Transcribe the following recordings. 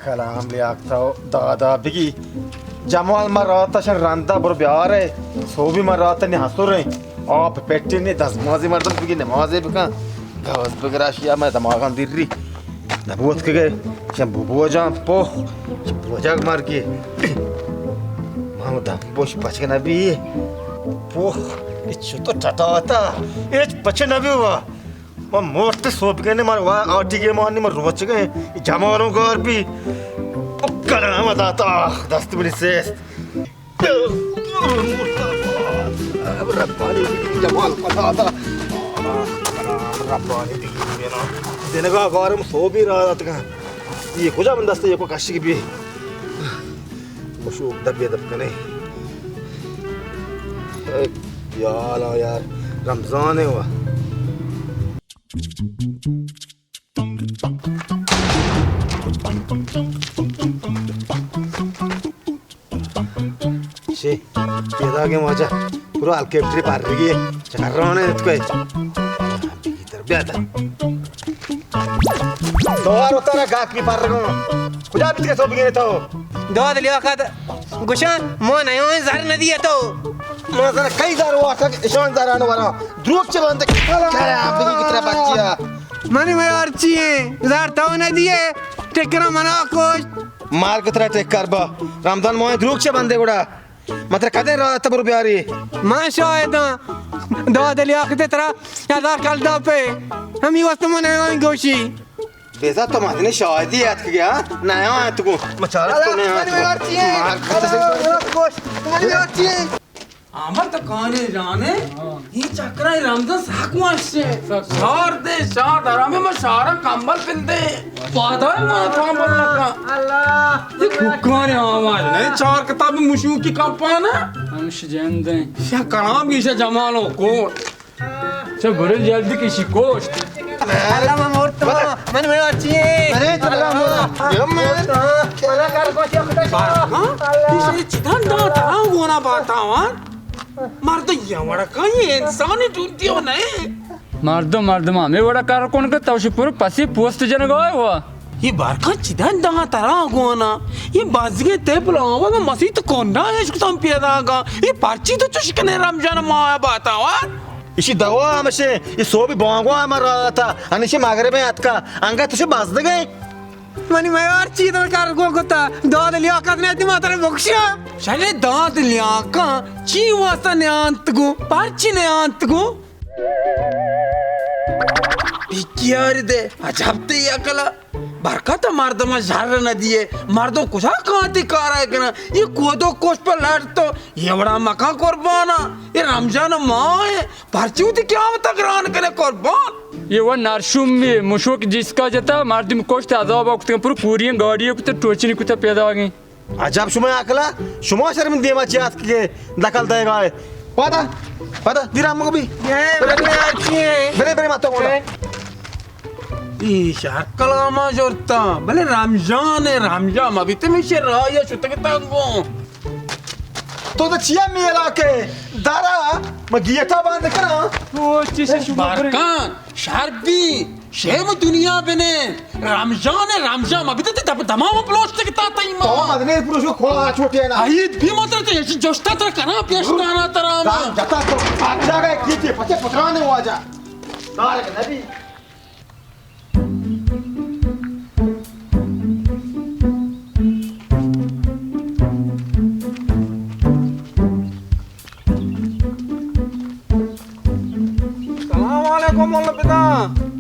कलाम ले आखता हो दादा बिगी जमाल मराता शन रंदा बर प्यार है सोबी मराता ने हंसो रहे आप पेटी ने 10 नमाज़े मर्दम बिगी नमाज़े बिका गवस बगराशिया मैं दमागन दिर्री नबूत के गए शम बुबोजा पो बुबोजा मार के मामदा पोश पचके नबी पो इच्छु तो टटाता इच पचे नबी हुआ मैं मोटे सोप के ने मार वा आटी के मारने में रोच गए जमारों को और भी कलाम आता दस्त मिली से रब्बानी जमाल पता रब्बानी देने का गौरम सो भी रहा था ये कुछ बंदा से ये को काशी की भी मुशूक दबे दबकने यार रमजान है हुआ शे ये के मजा पूरा अल्केट्री पार रही है चकर रहा है इसको इधर भी आता तो यार उतारा गाक भी पार रहा हूँ कुछ आप इसके सोच गए तो दो दिलिया का गुशान मो नयो जार नदी है तो मैं जरा कई जार हुआ था ईशान जार आने वाला ध्रुव चल बंद क्या है आप की कितना बच्चिया मनी में अर्ची है जार तो नदी है टेकरा मना को मार कितना टेक कर बा रमजान मोए ध्रुव चल बंदे गुड़ा मतलब कदे रहा तबर प्यारी माशा है तो दो दिलिया के तरह यादार कल दो पे हम ये वस्तु में नहीं गोशी बेजा तो माने शायद ही याद किया नया है तुको मचारा तो नहीं है मार खाता से गोश तुम्हारी अर्ची है आमर तो काने जाने ही चक्रा ही रमजान साकुआशे शार दे शार आरामे में शारा कंबल पिंदे पादा है माथा बोलना का अल्लाह ये कुकाने आवाज नहीं चार किताब मुशू की कंपाना अंश जंदे क्या कलाम की से जमालो को सब बड़े जल्दी की शिकोश अल्लाह मोर तो मन में अर्ची है अरे चला मोरा मना कर को अल्लाह इसे चिदान दा ता होना बतावा मर्द यवड़ा का ये इंसानी टूटी हो नहीं मर्द मामे वड़ा कार कोण का तवशिपूर पसी पोस्ट जन गए हुआ ये बारका चिदान दा तरा गोना ये बाजगे ते बुलावा का मसी तो कोंडा है इसको तम पियादा का ये पर्ची तो चुशकने रमजान माया बतावा इसी दवा हमसे ये सो भी बांगवा हमारा था अनिशी मागरे में हाथ का अंगा तुझे बाज दे गए मनी मैं अर्ची तो कर को कोता दो दिलिया का ने मात्र बख्शा शाले दाद लिया का ची वास्ता ने अंत को पर्ची ने अंत को बिकियार दे अजब ते अकला बरकत मर्दमा झार न दिए मर्दो कुछा कांति कार है कि ना ये कोदो कोश पर लड़ तो ये बड़ा मका कुर्बाना ये रमजान माँ है पर्ची क्या तक रान करे कुर्बान ये वो नारशुम में मुशोक जिसका जता मार्दिम कोश ताजा वक्त के पूरी पूरी गाड़ियों को तो टोचनी को तो पैदा हो गई अजब शुमा अकला शुमा शर्म देवा चाहत के दखल देगा पता दिराम को भी बड़े मत बोलो ईशा कलामा जोरता भले रमजान अभी तो मिशे रहा या शुतकता को तो चिया मेला के दारा मगियता बांध करा वो चीज़ बारकान शारबी शेम दुनिया बने रमजान अभी तो दमाम प्लॉट तक ता ताई तो मदने पुरुष को खोला छोटे ना आयत भी मात्र तो ये जोस्ता तर करा पेशना तरा जता तो आजा गए कीते पचे पकड़ाने हो आजा दार के नबी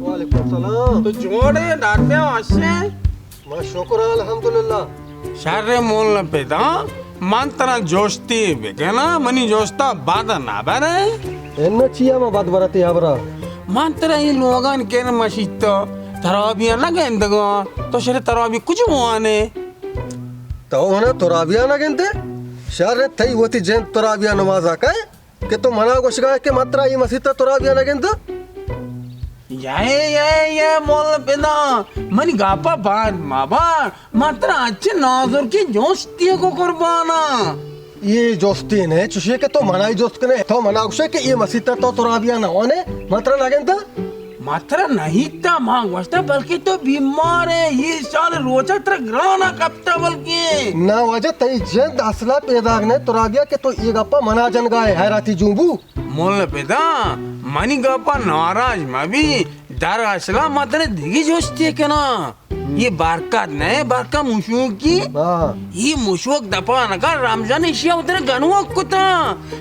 वालेकुम सलाम तो जोड़े डांटे आशे मैं शुक्र अल्हम्दुलिल्लाह शारे मोल पेदा मंत्र जोस्ती बेगना मनी जोस्ता बादा ना बरे एन्न चिया में बात बरते याबरा मंत्र ही लोगन के न मशीत तराबिया लगे इंदगो तो शरे तराबी कुछ हुआने तो होना तोराबिया ना गेंते शारे थई होती जैन तोराबिया नमाज आका के तो मना को शिका के मात्रा ये मसीता तोराबिया ना गेंते ये मोल पेदा मनी गापा बार माबार मात्र अच्छे नाजुर की जोस्ती को कुर्बाना ये जोस्ती ने चुशे के तो मनाई जोस्त कने तो मना को के ये मसीता तो तोराबिया ना होने मात्रा ना गेंते मात्र नहीं था मांग वस्ता बल्कि तो बीमार है ये साल रोजा तर ग्राना कपता बल्कि ना वजह तई जंद असला पैदा ने तोराबिया के तो ये गप्पा मना जन गाए हैराती जुबू मोल पेदा मनी गप्पा नाराज मबी दर असला मात्र दिगी जोस्ती के ना ये बारकात ने बारका मुशुक की ये मुशुक दपा नका रमजान इशिया उधर गनुआ कुता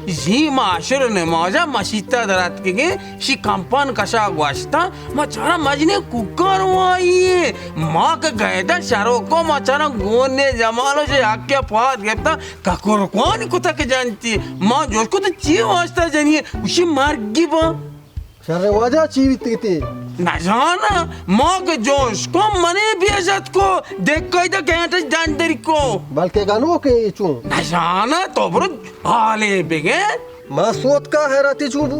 जी माशर ने मौजा मशीता दरात के गे शी कंपन कशा वास्ता मचारा मजने कुकर वाई माँ का गैदा शरो को मचारा गोने जमालो से आके पाद गेता ककोर कौन कुता के जानती माँ जोश को तो ची वास्ता जानिए उसी मार गिबा शर्रे वजह चीवित की ना जाना माँ के जोश को मने बेजत को देख कोई तो कहते जानते को बल्कि गानो के चूं ना जाना तो बरो हाले बेगे मां सोत का हैराती जुबू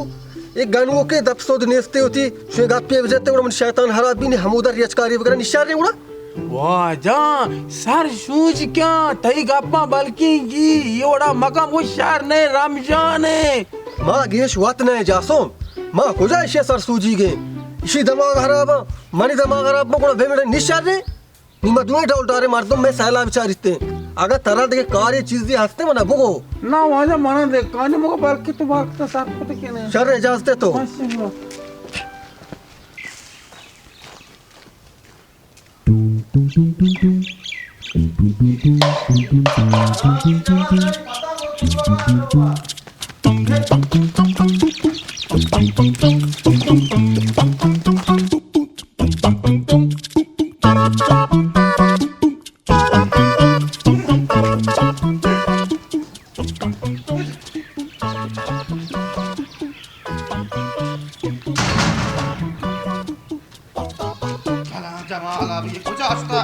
एक गानो के दपसोद नेस्ते होती शेगा पे वजहते उड़ मन शैतान हरा भी ने हमउदर यचकारी वगैरह निशार रे उड़ा वाह जा सर सूझ क्या तई गप्पा बल्कि की योड़ा मकाम वो शार ने रमजान है मां गेश वात ने जासो मां खुजा इसे सर सूजी गे इसी दिमाग खराब मनी दिमाग खराब में कोण भेमड़े निशार रे निम दुए डाउल डारे मार दो मैं साला विचारिते अगर तरह दे कार्य चीज दी हंसते मना भोगो ना वाजा मना दे काने मको बल्कि तो बात तो साफ पता के नहीं शर इजाजत दे तो जमाल अब ये कुछ हंसता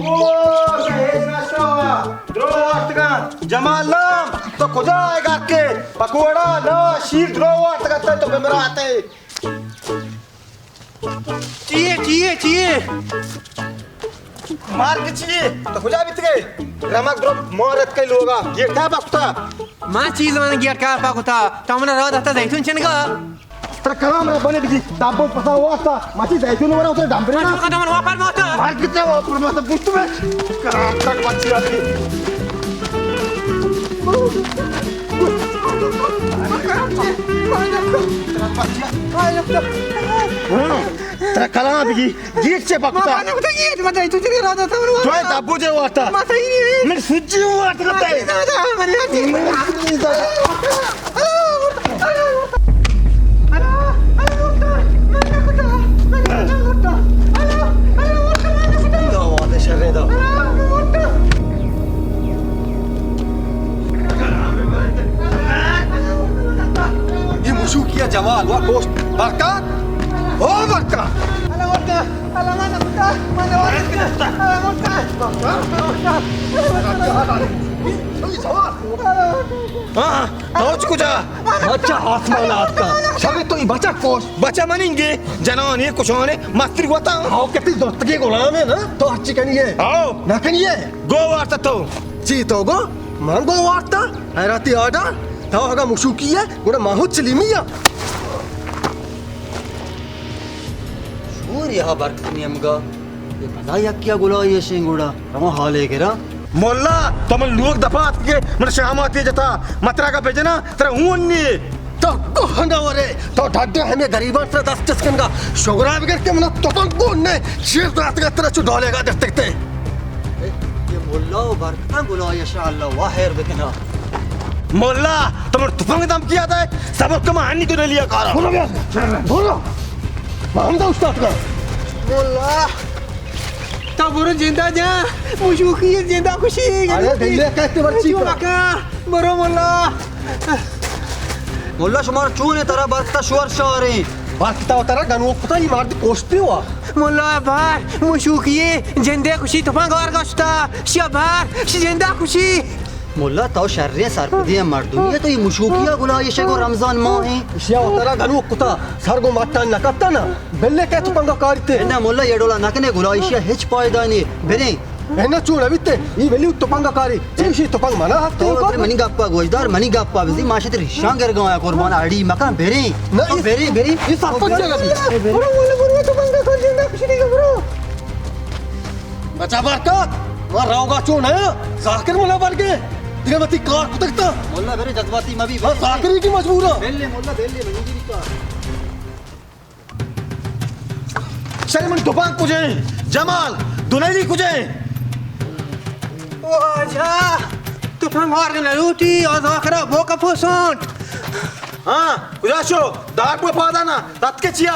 ओ सहेज नाश्ता हुआ द्रो वार्त का जमाल नाम तो खुदा आएगा के पकोड़ा ना शीर द्रो वार्त करता तो मेरा आते चाहिए मार के चाहिए तो खुदा बीत गए रमक द्रो मोरत के लोगा ये क्या बकता माँ चीज मैंने गियर कार पाक होता तो हमने रहा था जैतून चन का तर कलाम रे बने दिगी दाबो पसा हुआ था माची जैतून वरा उतरे डांबरे ना का मन वापर मत मार के वो पर मत पुष्ट में कराम तक बच्ची आती तर कलाम दिगी गेट से बकता माने बता ये मत जैतून चन रहा था तो है दाबो जे हुआ था माता ही नहीं मैं सुजी हुआ था ये मुशू किया जमाल वा पोस्ट बरकत ओ बरकत बच्चा आसमान आपका सभी तो ये बच्चा कोश बच्चा मनेंगे जनान ये कुछ होने मास्टर हुआ था आओ कितनी दोस्त के गुलाम है ना तो अच्छी कनिए आओ ना कनिए गो वार्ता तो जी तो गो मांगो वार्ता हैराती आडा तो होगा मुशू किया गुड़ा माहू चलीमिया शूर यहाँ बरकत नियमगा ये पता या क्या गुला ये शेंगुड़ा रवा हाले के रा मोल्ला तो मन लोग दफात के मन शामाते जता मतरा का भेजना तेरा ऊन्नी तो कहना वरे तो ढाडे हमें गरीबां से 10 टस्कन का शोगरा बिगड़ के मन तो को ने शेर रात का तरह चु डोलेगा देखते ये मुल्ला और बरकत गुला ये शाअल्लाह वाहिर बिकना मोल्ला तुम तुफंग दम किया था सबक का हानि तो लिया कारा बोलो मामदा उस्ताद का मोल्ला तो बुरो जिंदा जा मुशुकी जिंदा खुशी अरे दिले कहते बच्ची का मका बरो मोल्ला मुल्ला शुमार चूने तरह बरकत शुअर शारे बरकता उतरा गनो पता ही मार दी कोष्टी हुआ मोल्ला बार मुशुकी जिंदा खुशी तो पंगार गस्ता शबार जिंदा खुशी मुल्ला तो शर्रे सरपदिया मर्दुनिया तो ये मुशूकिया गुला ये शेगो रमजान माह है शिया उतरा गनो कुता सरगो माता न कत्ता ना बेले के तो पंगा काटते ना मुल्ला ये डोला नकने गुला ये हिच पायदा नहीं बेने एना चूड़ा बित्ते ई वेली तोपांगा कारी चीशी तोपांग मना हत्ते तो को मनी गप्पा गोजदार मनी गप्पा बिजी माशे तेरी शांगर गया कुर्बान आड़ी मका बेरी बेरी बेरी ये सब कुछ जगह bro बोले bro तोपांगा कर दिंदा कुछ नहीं bro बचा बरकत वो रावगा चोन है जाकिर मोला बन के दिनमती कार कुतकता मोल्ला बेरे जज्बाती मबी हां जाकिर की मजबूर है बेल्ले मोल्ला बेल्ले मनी का शर्मन दुपांग कुजे जमाल दुनैली कुजे वाजा तोपांग और ना लूटी और आखरा बोका फुसंट हाँ कुजाशो दाग पे पादाना तत्के चिया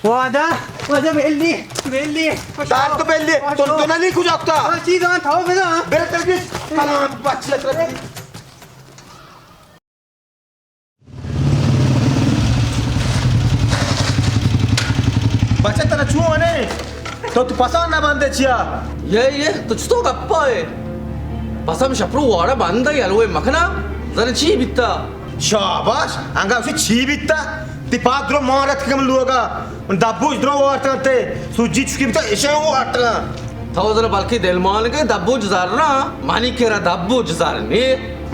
वादा वाजा बेल्ली दाग तो पहले तो दुनैली कुजाकता चीज़ था बेदा बेरे तलबिस कलाम बच्चे तरह बच्चे तरह छुओ ने तो तू पसंद ना बंदे चिया ये तो चुतो गप्पा है पसम शप्रू वाड़ा बंदा यालवे मखना जरा ची बित्ता शाबाश अंगा उसे छी बित्ता ती पाद्रो मारत कम लुगा उन दाबूज द्रो वाटते सुजी चुकी बित्ता ऐसे वो हटना था जरा बल्कि दिलमान के दब्बू जजारना मानी केरा दब्बू जजारने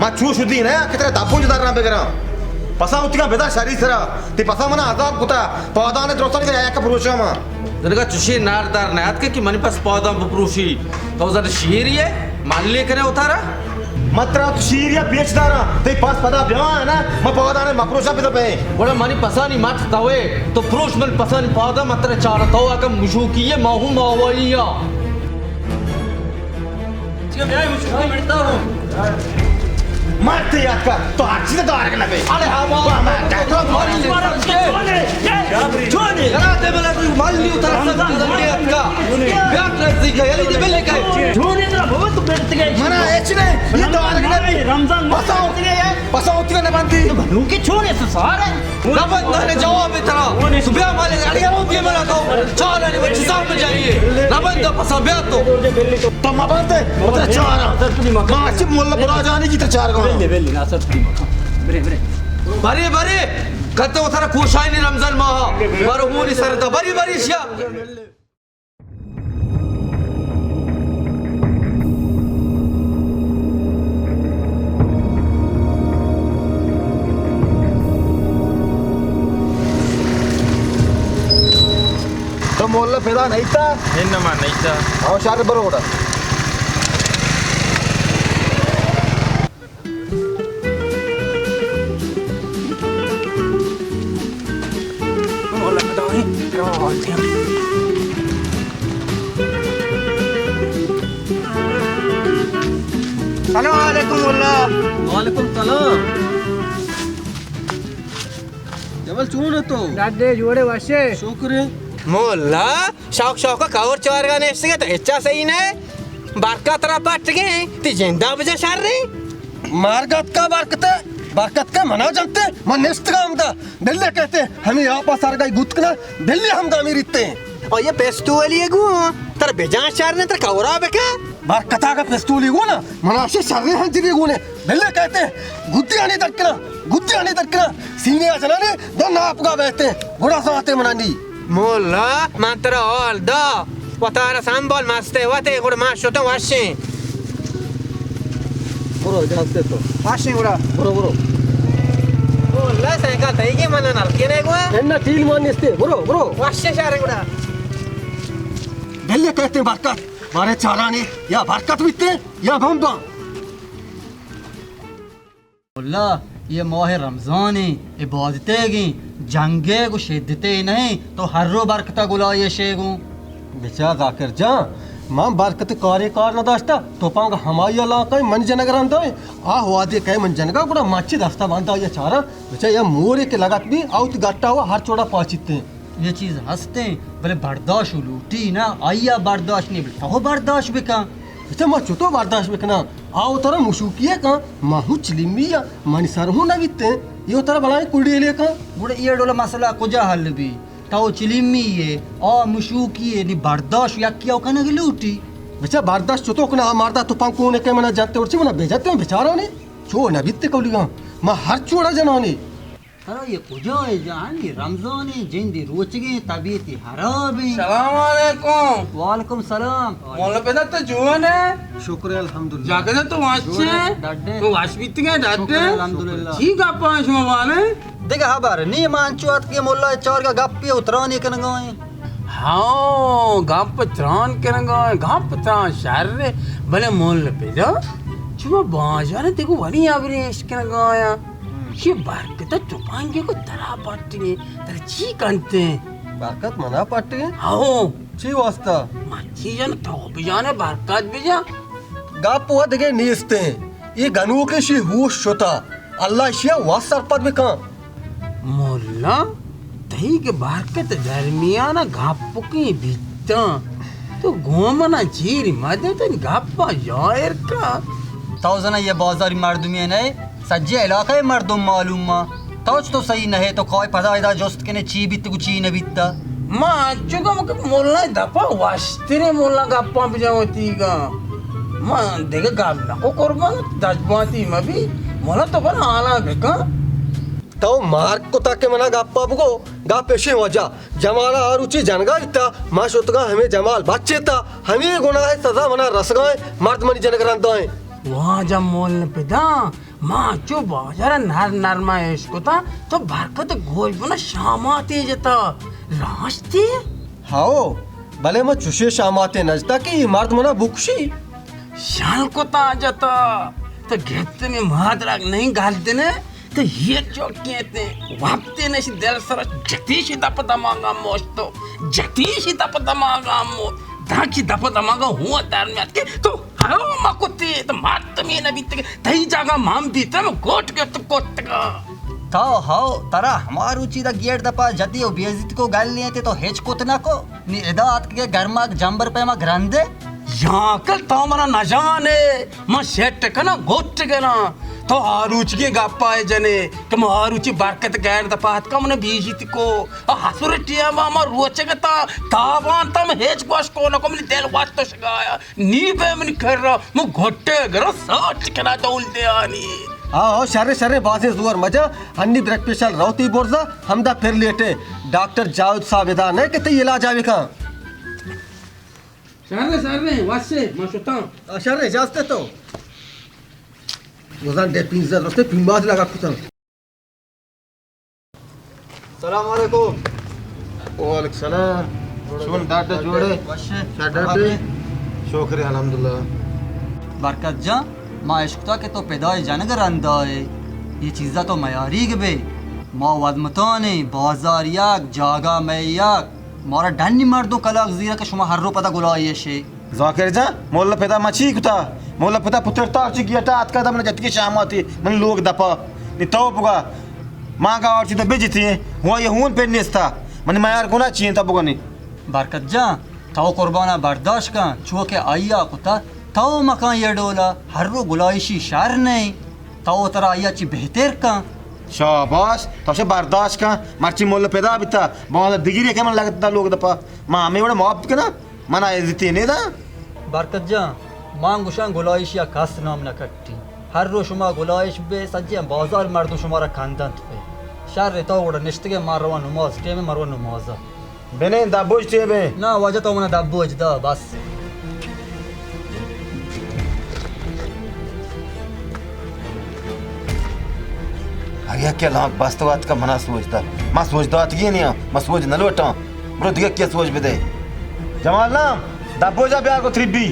मा छू शुद्धी ना कितना दाबूज दारना बेगरा पसा उतिका बेदा शरीर सरा ती पसा मना आजाद कुता पौधा ने द्रोसन के आया का पुरुषा मा जरा चुशी नारदार नायत के कि मनी पास पौधा बुप्रूशी तो जरा शीर ये मान ले करे उतारा मात्रा तू शीरिया बेचदारा ते पास पदा ब्याह है ना मैं पौधा ने मपरोशा पे तो पे बड़ा मानी पसानी मत तवे तो पुरुष मन पसानी पौधा मत चार तो आका मुशुकी ये माहू मावलिया ठीक है मुशुकी मिलता हूं मारते याद का तो आजी तो आ रहा पे अरे हाँ मार तो छोड़े करा दे बेला तू माल नहीं उतर सकता दमड़े का ब्याह कर दी गई ये दे बेले का छोड़े ना बहुत तो बैठ गए मना एच ने ये तो आ रहा पे रमजान पसा होती है ना बंदी उनके छोड़े तो सारे ना बंदा ने जवाब इतना सुबह वाले गाड़ियां होती है मेरा तो चाल ने बच्चे साहब में जाइए ना बंदा पसा ब्याह तो मां बंदे उधर चार मां से मोल्ला बुरा जाने की तो चार गो बेल्ली ना सब बरे बरे कते उथरा खुशाई ने रमजान माह बारो मुनी सरदा बरी बरी शिया तो मोल्ला पैदा नहीं था ಏನಮ್ಮ ನೈತಾ आओ शार बरोड़ा सलाम अलैकुम वल्लाह वालेकुम सलाम जबल चून तो दादे जोड़े वशे शुक्र मोल्ला शौक शौक का कावर चार गाने इसके तो अच्छा सही ने बरकत रा पट गए ती जिंदा बजा शर रे मार्गत का बरकत का मना जानते मन नेस्त का हमदा दिल्ली कहते हमें यहाँ पास सार गई गुतकना दिल्ली हमदा अमीरिते और ये पेस्टू वाली है गु तर बेजान शर ने तर कावरा बेका बरकता का फेस्टूली गो ना मनाशे शर्रे हंजरी गो ने दिल्ली कहते गुद्दी आने तकना सीने आजना ने दो नाप का बहते बड़ा साथे मनानी मोल्ला मंत्र ऑल दा वतारा संबल मस्ते वते गुड माशो तो वाशे बरो जानते तो वाशे गुडा बरो मोल्ला सायकल तई के मन नलके ने गो एन्ना टील मानिस्ते बरो वाशे शारे गुडा दिल्ली कहते बरकत मारे चारानी या बरकत बिते या भंबा मोल्ला ये माह रमजान है इबादतें गी जंगे को शिद्दते नहीं तो हर रो बरकता गुलाये शेगू बेचा जाकर जा मां बरकत कार न दास्ता तो पांग हमाया ला कई मन जनगर अंदा आ हुआ दे कई मन जनगा गुड़ा माची दास्ता बांधा ये चारा बेचा या मोरे के लगत भी आउत गट्टा हुआ हर चोड़ा पाचिते ये चीज हंसते बोले बर्दाश्त लूटी ना आइया बर्दाश्त नहीं बोले तो बर्दाश्त बिका बेचा मा चुतो बर्दाश्त बेकना आओ तोरा मुशुकिए का माहू चिलिमिया मनी सरहु न बिते यो तोरा बड़ा कुड़ी ले का बुढ़े ये डोला मसला कुजा हल भी ताओ चिलिमी ये आ मुशुकी ये नी बर्दाश्त या किया कने की लूटी बेचा बर्दाश्त चुतो कना मारदा तो पांग कोने के मना जाते उरची मना बेजाते बेचारा ने चो न बिते कौली गा मा हर चोड़ा जनाने अरे ये कुजाए जानी रमजान जिंदी रोचगे तबीयत खराब है। सलाम वालेकुम। वालेकुम सलाम। मोला पेदा तो जुआन है। शुक्र है अल्हम्दुलिल्लाह। जाके तो वाचे दादे। तो वाशबित के दादे शुक्र है, अल्हम्दुलिल्लाह। ठीक आप पांच मोबाइल देखा खबर नहीं मानचुआत के मोल्ला चार का गप्पे उतराने कन गए। हाँ गांव पत्रान करेंगे गांव पत्रान शहर रे भले मोल पेदा चुमा बाजार देखो वनी आवरे इसके गाया ये बरकत चुपांगे को तरा पाटी तर ची कंते बरकत मना पाटे हाँ ची वास्ता मच्छी जन तो भी जाने बरकत भी जा गाप हुआ देखे नीस्ते ये गनु के शी होश होता अल्लाह शिया वासर पर भी का मोल्ला तही के बरकत दरमियाना गाप की बीता तो गोमना चीरी मदे तो गापा यार का तो जना ये बाजारी मर्दुमी है नहीं सज्जे इलाका है मर्दुम मालूम मा तोच तो सही नहीं तो कोई पता इधर जोस्त के ने ची बीत को ची न बीतता माँ चुका मक मोलना दपा वास्तिरे मोलना गापा बजावती का माँ देखे गाप ना को कुर्बान दजबाती मभी मोला तो बना आला बेका तो मार्क को ताके मना गाप्पा बुको गा पेशे वजा जमाला आरुचि जनगा इत्ता मा शोतगा हमें जमाल बच्चे ता हमें गुनाह है सजा मना रसगाए मर्द मनी जनगरान दोए वहाँ जब मोल पे दा माँ चो बाजार नर नरमा इसको ता तो बरकत गोल बना शामा तेज ता रास्ते हाओ भले मैं चुशे शामाते नजता की मर्द मना बुकशी शाल को ता जाता तो घेते में महादराग नहीं घालते ने तो ये जो कहते वापते ने सी दिल सर जतीशी दप दमागा मोस्तो जतीशी दप दमागा मो दाखी दप दमागा हुआ दरमियात के तो हाओ मकुती तो मात में न बीत के तही जागा माम बीते में गोट के तो कोट का तो हाओ तरा हमार उची दा गेट दपा जदी ओ बेइज्जत को गाल लिए थे तो हेच कोतना को नी एदात के गरमा जंबर पे मा ग्रंदे यहाँ कल तो मना न जाने मैं सेट कना गोट कना तो आरुच के गप्पा है जने कि मैं आरुचि बरकत गैर दपात का मने बीजित को हसुरटिया मामा रोचकता तावान तम हेच कोश को न को मने दिल वाच तो सगाया नी पे मन कर रहा मैं घोटे गरो सोच कना दौल दे आनी हाँ शरे शरे बासे जुअर मजा हन्नी ब्रेक पेशल रौती बोरजा हमदा फिर लेटे डॉक्टर जावेद सावेदा ने के ते इलाज आवे का सारे वासे माशुता शरे जास्ते तो वजन दे पिंजर रस्ते पिंबाज लगा कुतल सलाम वालेकुम वालेकुम सलाम सुन डाटे जोड़े डाटे शुक्र अल्हम्दुलिल्लाह बरकत जा माँ इश्कता के तो पैदाई जनगर अंदाए ये चीज़ा तो मयारी गबे माँ वदमताने बाजार याक जागा में याक मारा डन्नी मर्दों कलाक जीरा के शुमा हर रो पता गुलाये शे जाकिर जा मोल्ला पेदा मची कुता मोल्ला पेदा पुत्र ता ची गिया आत का दमन जतकी शामाती मन लोग दपा नि तो पुगा मां का और ची तो बेजती हुआ ये हुन पे नेस्ता मन मायार गुना ची ता पुगा नि बरकत जा ताओ कुर्बाना बर्दाश्त का छुआ के आइया कुता ताओ मकान ये डोला हर रो गुलाइशी शार नहीं ताओ तरा आइया ची बेहतर का शाबाश तो से बर्दाश्त का मर्ची मोल्ला पेदा बिता बहुत दिगिरी के मन लगता लोग दपा मां हमें बड़ा मुआफ के ना मना इज्जती नहीं दा बरकत जा मांग गुशां गुलाइश या खास नाम न कट्टी हर रो शुमा गुलाइश बे सज्जे बाजार मर्दों शुमारा खानदान पे शार रहता उड़ा निश्ते मार रवा नमाज टे में मरवा नमाजा बेने दाबोज टे बे ना वजह तो मना दब्बो अजदा बस अरे क्या लाख वास्तवात का मना सोचता मैं सोचता अतगी नहीं मैं सोच न लोटा ब्रो दिया क्या सोच बदे जमाल नाम दाबोजा ब्याह को थ्रिबी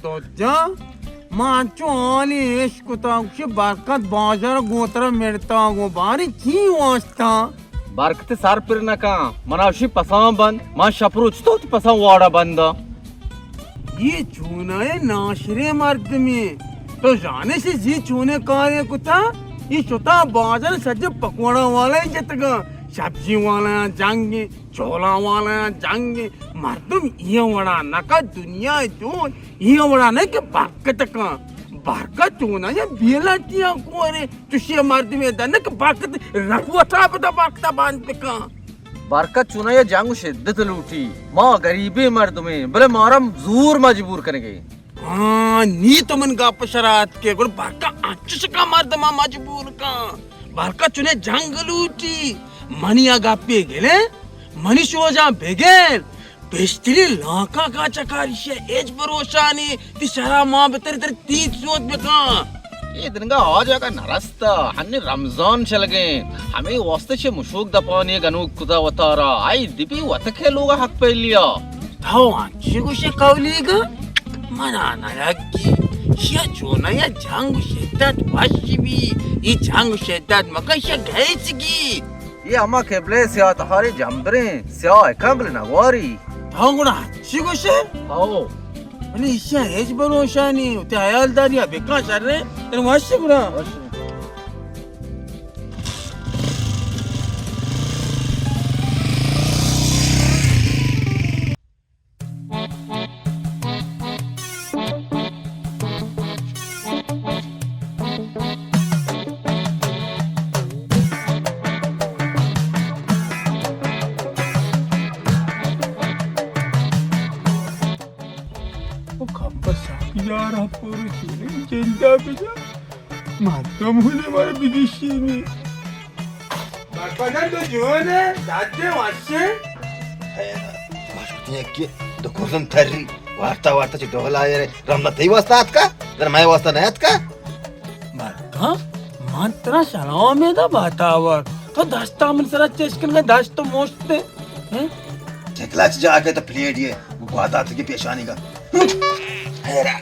तो जा मांचो आली इश्क तांग बरकत बाजार गोत्र मेरता गो बारी की वास्ता बरकत सार पर नका मनावशी पसाव बंद मा शपरुच तो पसाव वाड़ा बंद ये चूना है नाशरे मर्द में तो जाने से जी चूने कार्य कुता ये छोटा बाजार सज्ज पकवाड़ा वाले जतगा सब्जी वाला जांगे चोला वाला जांगे मर्दम ये वड़ा नका दुनिया जो ये वड़ा नहीं के बाकत का बाकत तो ना ये बेलाटिया को रे तुझे मर्द में दन के बाकत रखवटा बता बाकता बांध पे का बरकत चुना या जांगू शिद्दत लूटी माँ गरीबी मर्द में बले मारम जूर मजबूर करेंगे हाँ नी तो मन गाप शरात के गुड़ बारका अच्छे का मर्द मा मजबूर का बारका चुने जंग लूटी मनिया गापे गेले मनी शोजा बेगेल पेस्ट्री लाका का चकारिशे एज भरोसानी ती शरा मां बेतर तर तीत सोच बेका ये दिन का आ जाएगा नरस्ता हन्ने रमजान चल गए हमें वास्ते से मुशूक दपानी गनु कुदा वतारा आई दिपी वतके लोग हक पे लिया थाओ अच्छे को से कौलीगा मना ना लगी शिया चोना या जंग शेतात वाशिबी ये जंग शेतात मकशा गैसगी ये अम्मा केबले सिया तहारी जमदरे सिया कबल नवारी थाओ गुना अच्छे को से आओ आणि इशा हेच भरोशानी ते आयालदारी बेका सर रे तर वाशिबरा यार पूरी चीनी चिंता बिजा मातम होने वाले बिगिशीनी बापाना तो जोन है दाते वाशे माशुतीने की दुखोजन थर्री वार्ता वार्ता ची डोला आहे रे रमला तई वाजता आत का तर माय वाजता नाही आत का बाका मात्रा सलाव में दा बातावर तो दस्ता मन सरा चेस्कन का दस्त तो मोस्ते हैं चकलाच जाके तो प्लेट ये वादा की पेशानी का हैरा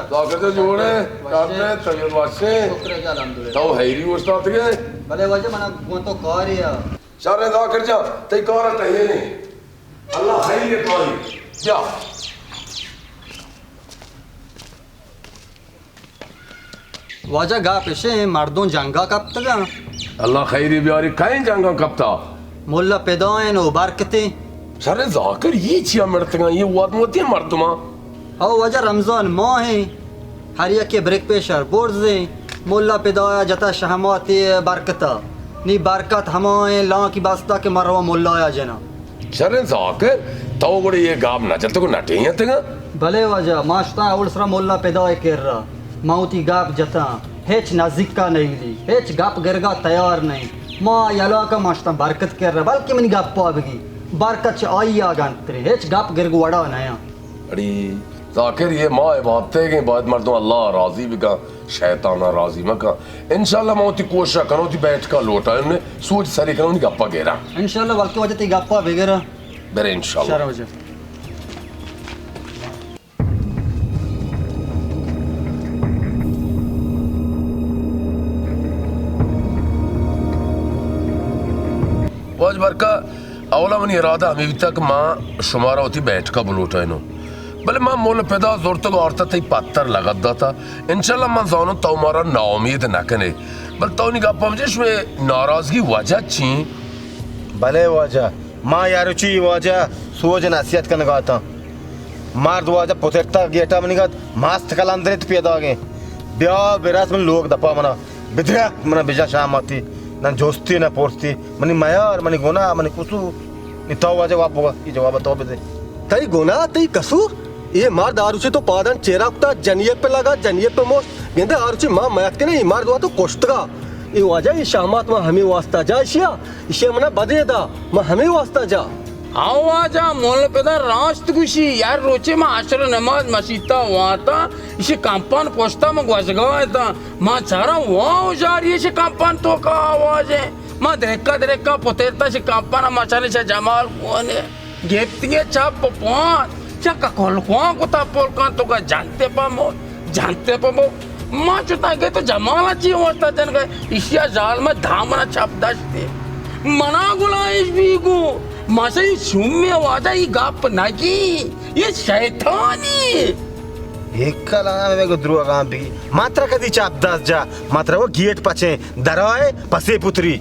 Dokter joone, karne tabiat vasse. Tau hayri ustat ke. भले वजह मना वो तो कारिया Share dokter ja, tei kara tahiye ne. Allah hayri kari. Ja. वजह गा पेशे मर्दों जंगा कब तक Allah hayri biari kain janga kapta. मुल्ला पैदाएं नो बरकते Share zakir ye chiya mertga ye wad moti martuma. और वजह रमजान माह है हरिया के ब्रेक पेशर बोर्डे मुल्ला पैदाया जता शहमाती बरकता नी बरकत हमारे ला की बास्ता के मरवा मुल्ला आया जना Share zakir tau gode ye gaab na jal to nate ye tega. भले वजह माश्ता उल्सरा मुल्ला पैदाए कर रहा मौती गाप जता हेच नजदीक का नहीं ली हेच गाप गिरगा तैयार नहीं माँ यला का माश्ता बरकत कर रहा बल्कि मैंने गाप पावेगी बरकत आई आ गंतरे हेच गाप गिरगु वड़ा नया अड़ी जाकिर ये माँ इबादते के बाद मर्दों अल्लाह राजी भी का शैतान राजी में का इंशाल्लाह मोती कोशिश करो ती बैठ का लोटा हमने सोच सारी करो नहीं गप्पा गेरा इंशाल्लाह बल्कि वजह ती गप्पा वगैरह बेरे इंशाल्लाह शरा वजह वाज बरका अवला मन इरादा हमें तक माँ शुमारा होती बैठ का बुलोटा इनो भले माँ मोल पैदा जोर तक औरता थी पत्थर लगत दाता इंशाल्लाह माँ जानो तो हमारा नाउमीद न कने बल तो नहीं गप्पा मुझे इसमें नाराजगी वजह छी भले वजह माँ यार ची वजह सोच नसीहत करने का था मार दो वजह पोतेटा गेटा मनी का मास्त कलांदरित पैदा गए ब्याह बिरास में लोग दपा मना बिधरा मना बिजा शाम आती ना जोस्ती ना पोस्ती मनी मायार मनी गुना मनी कुसु निताव वजह वाप होगा ये जवाब तो बिधे तई गुना तई कसूर ये मार दारूची तो पादन चेहरा कुता जनिये पे लगा जनिये पे मोस गेंदे आरुची मां मयत के नहीं मार दुआ तो कोष्टगा ये वजह ये शामात में हमें वास्ता जा इशिया इशे मना बदे दा मैं हमें वास्ता जा आओ आजा मोल पैदा रास्त खुशी यार रोचे में आशर नमाज मसीता हुआ था इसे कंपान पोस्ता में गुजगवा था मां चारा वहाँ उजारी इसे कंपान तो का आवाज है मां देखा पोतेता से कंपान मचाने से जमाल कौन है गेतिए चाप पोन चका कोल को ता पोल का तो का जानते पामो मां चुता गए तो जमाला ची होता जन गए इशिया जाल में धामना छाप दसते मना गुलाइश भी गो मासे सुम्य वाजा ही गाप नाकी ये शैतानी एक कला में को द्रुआ काम भी मात्रा कदी चाप दास जा मात्रा वो गेट पचे दराए पसे पुत्री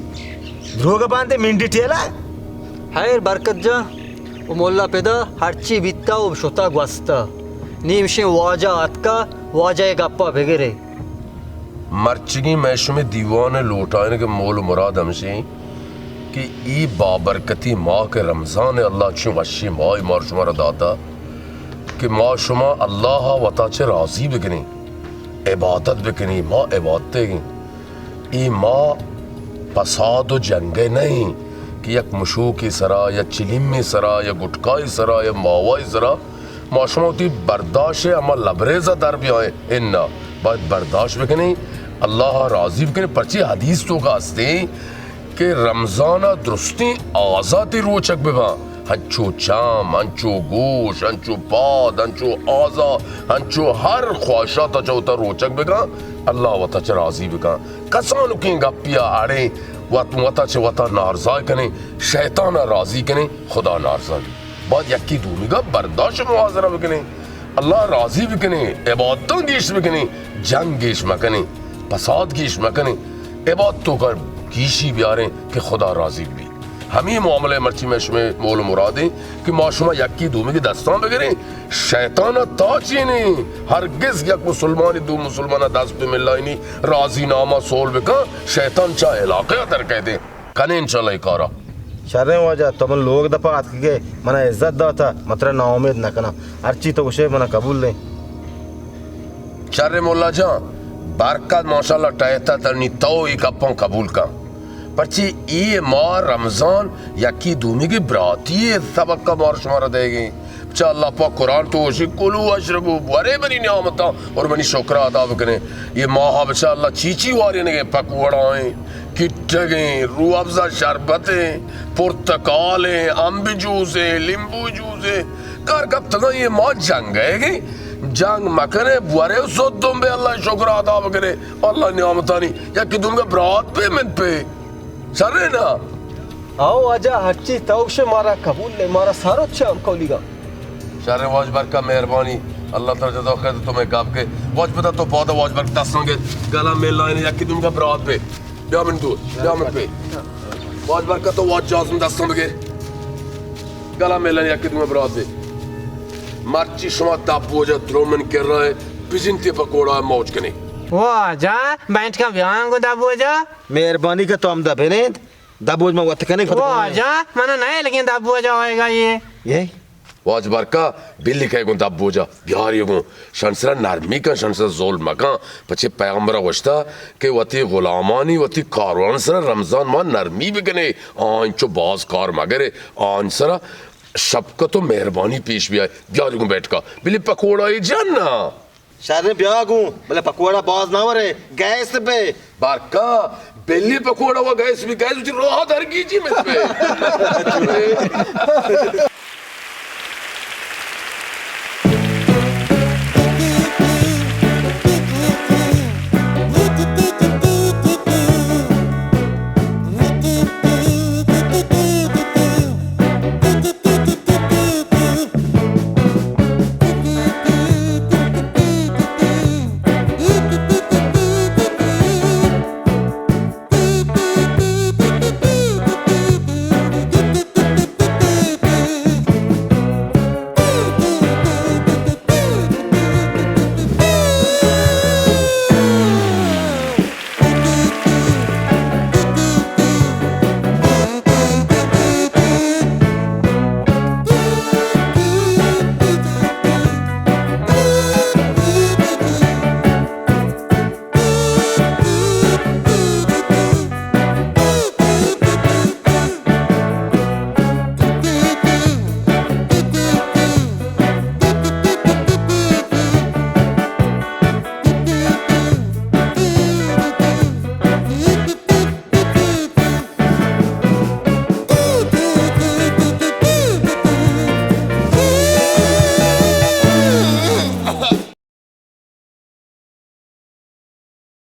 ध्रुव बांधे मिंडी टेला हायर बरकत जा वो मोल्ला पेदा हरची बित्ता वो शोता ग्वास्ता नीमशे वाजा अतका वाजा गप्पा भेगरे मर्चगी मैश में दीवाने लौटाने के मोल मुराद हमसे कि ई बाबरकती माँ के रमज़ान अल्लाह चुम अच्छी माँ मार शुमारा दाता कि माँ शुमा अल्लाह वता चे राजी बिकनी इबादत बिकनी माँ इबादतें की ई माँ पसाद जंगे नहीं कि यक मुशू की सरा या चिलिमी सरा या गुटकाई सरा या मावाई सरा माशुमा होती बर्दाश्त अमा लबरेजा दर भी आए इन्ना बात बर्दाश्त बिकनी अल्लाह राजी बिकनी पर्ची हदीस तो का हस्ते कि रमजाना दुरुस्ती आज़ाती रोचक बिवा हंचो चाम हंचो गोश हंचो पाद हंचो आज़ा हंचो हर ख्वाहिशात चौथा रोचक बिका अल्लाह वता च राजी बिका कसानु की गप्पिया आड़े वता च वता नारजा कने शैताना राजी कने खुदा नारजा की बात यक्की दूमिगा बर्दाश्त मुआजरा बिकने अल्लाह राजी बिकने इबादतों गीश बिकने जंग गीश मकने फसाद गीश मकने इबादतों कर गीशी ब्यारें कि खुदा राजी भी हम ही मामले मर्ची में मोल मुरादे कि माशुमा यक्की दूमी की दस्तान बगैरे शैताना ताची नहीं हरगिज यक मुसलमानी दो मुसलमाना दस पे मिलाइनी राजी नामा सोल बिका शैतान चा इलाके दर कहते कने इंशाल्लाह कारा शर्रे वजह तुम लोग दफा हाथ के मना इज्जत दाता मतलब ना उम्मीद ना करना अर्ची तो उसे मना कबूल ले शर्रे मोल्ला जा बरकत माशाल्लाह टहता तरनी तो एक अपन कबूल का परची ये मार रमजान यकी दूमी की बराती है सबक का मार शुमारा देगी अल्लाह पाक कुरान तो शिकुलु अशरबु वरे बनी नियामता और बनी शुक्र अदा करें ये माह बचा अल्लाह चीची वाले ने पकवड़ाएं किट्टे रूह अफ़ज़ा शरबतें पुर्तकालें अम्ब जूसे लींबू जूसे कर कब तक ये माँ जंग है जंग मकने वरे सो तुम बे अल्लाह शुक्र अदा करे अल्लाह नियामता नहीं या कि तुम का बरात पे मन पे सरे ना आओ आजा हच्ची तौश मारा कबूल ले मारा सारो चाम कौलीगा शारे वाज बरका मेहरबानी अल्लाह ताला जज़ा खैर तुम्हें गाप के वाज पता तो पौधा वाज बरक दसंगे गला मेल लाइन या कि तुम का बरात पे यामन पे वाज बरका तो वाज जाज़म दसंगे गला मेल लाइन या कि तुम्हें बरात पे मर्ची शुमा तापो जा द्रोमन कर रहा है पिजिनती पकोड़ा मौज कने वाह जा बैंठ का व्यांग को दबो जा मेहरबानी का तो हम दबे ने दबोज में वत कने वाह जा मना नहीं लेकिन दबो जा होएगा ये वाज बरका बिल्ली कहे गो दबो जा बिहारी गो शंसरा नरमी का शंसरा जोल मका पछे पैगंबर वस्ता के वती गुलामानी वती कारवान सरा रमजान मा नरमी भी कने आंचो बाज कार मगरे आंसरा सबका तो मेहरबानी पेश भी आए बिहारी गो बैठ का बिल्ली पकोड़ा ही जानना शर्रे ब्याह गूं बोले पकोड़ा बाज ना वरे गैस पे बरका बिल्ली पकोड़ा हुआ गैस भी गैस उची रोहा धर कीजिए मैं पे